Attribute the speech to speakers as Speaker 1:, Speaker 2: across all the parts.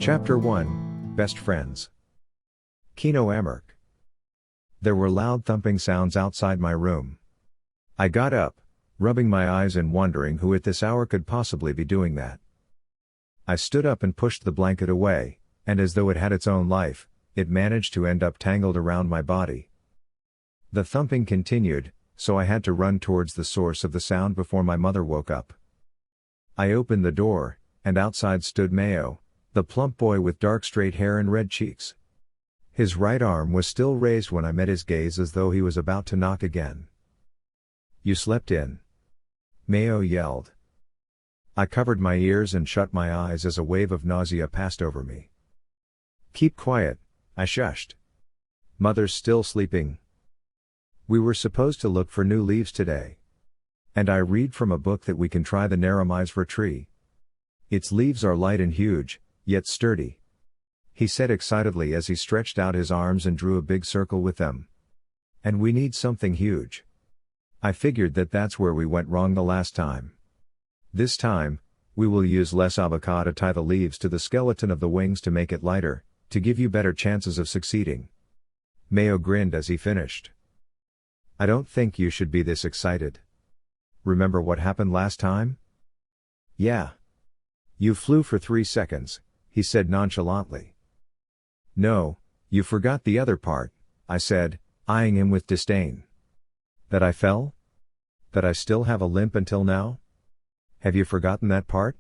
Speaker 1: Chapter 1 Best Friends. Kino Amark. There were loud thumping sounds outside my room. I got up, rubbing my eyes and wondering who at this hour could possibly be doing that. I stood up and pushed the blanket away, and as though it had its own life, it managed to end up tangled around my body. The thumping continued, so I had to run towards the source of the sound before my mother woke up. I opened the door, and outside stood Mayo, the plump boy with dark straight hair and red cheeks. His right arm was still raised when I met his gaze as though he was about to knock again. "You slept in?" Mayo yelled. I covered my ears and shut my eyes as a wave of nausea passed over me. "Keep quiet," I shushed. "Mother's still sleeping." "We were supposed to look for new leaves today. And I read from a book that we can try the Narromizra tree. Its leaves are light and huge, yet sturdy," he said excitedly as he stretched out his arms and drew a big circle with them. "And we need something huge. I figured that that's where we went wrong the last time. This time, we will use less avocado to tie the leaves to the skeleton of the wings to make it lighter, to give you better chances of succeeding." Mayo grinned as he finished. "I don't think you should be this excited. Remember what happened last time?" "Yeah. You flew for 3 seconds," he said nonchalantly. "No, you forgot the other part," I said, eyeing him with disdain. "That I fell? That I still have a limp until now? Have you forgotten that part?"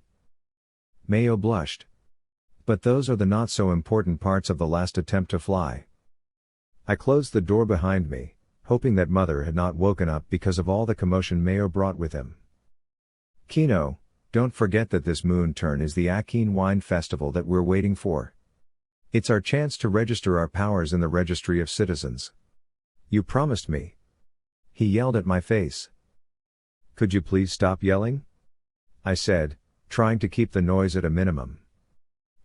Speaker 1: Mayo blushed. "But those are the not so important parts of the last attempt to fly." I closed the door behind me, hoping that Mother had not woken up because of all the commotion Mayo brought with him. "Kino, don't forget that this moon turn is the Akea Wine Festival that we're waiting for. It's our chance to register our powers in the Registry of Citizens. You promised me." He yelled at my face. "Could you please stop yelling?" I said, trying to keep the noise at a minimum.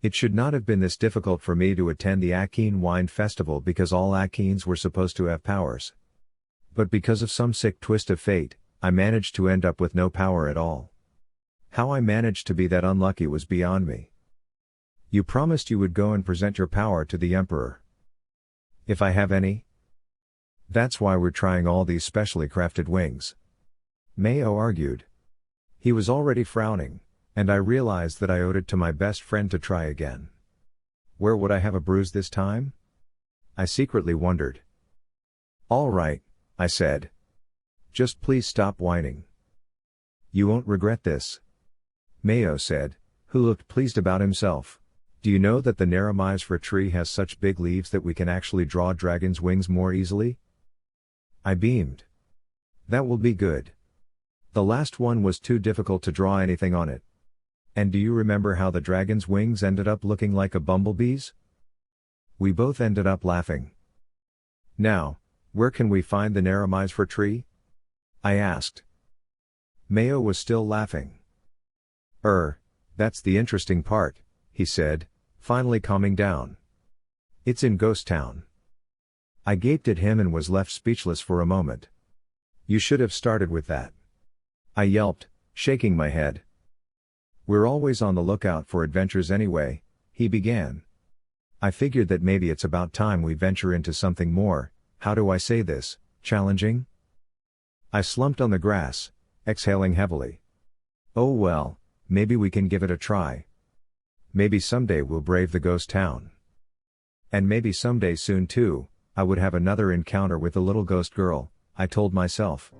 Speaker 1: It should not have been this difficult for me to attend the Akea Wine Festival because all Akeans were supposed to have powers. But because of some sick twist of fate, I managed to end up with no power at all. How I managed to be that unlucky was beyond me. "You promised you would go and present your power to the Emperor." "If I have any?" "That's why we're trying all these specially crafted wings," Mayo argued. He was already frowning, and I realized that I owed it to my best friend to try again. Where would I have a bruise this time? I secretly wondered. "All right," I said. "Just please stop whining." "You won't regret this," Mayo said, who looked pleased about himself. "Do you know that the Narromizra tree has such big leaves that we can actually draw dragons' wings more easily?" I beamed. "That will be good. The last one was too difficult to draw anything on it. And do you remember how the dragon's wings ended up looking like a bumblebee's?" We both ended up laughing. "Now, where can we find the Narromizra tree?" I asked. Mayo was still laughing. That's the interesting part," he said, finally calming down. "It's in Ghost Town." I gaped at him and was left speechless for a moment. "You should have started with that," I yelped, shaking my head. "We're always on the lookout for adventures anyway," he began. "I figured that maybe it's about time we venture into something more, how do I say this, challenging?" I slumped on the grass, exhaling heavily. "Oh well, maybe we can give it a try. Maybe someday we'll brave the ghost town. And maybe someday soon too, I would have another encounter with the little ghost girl," I told myself.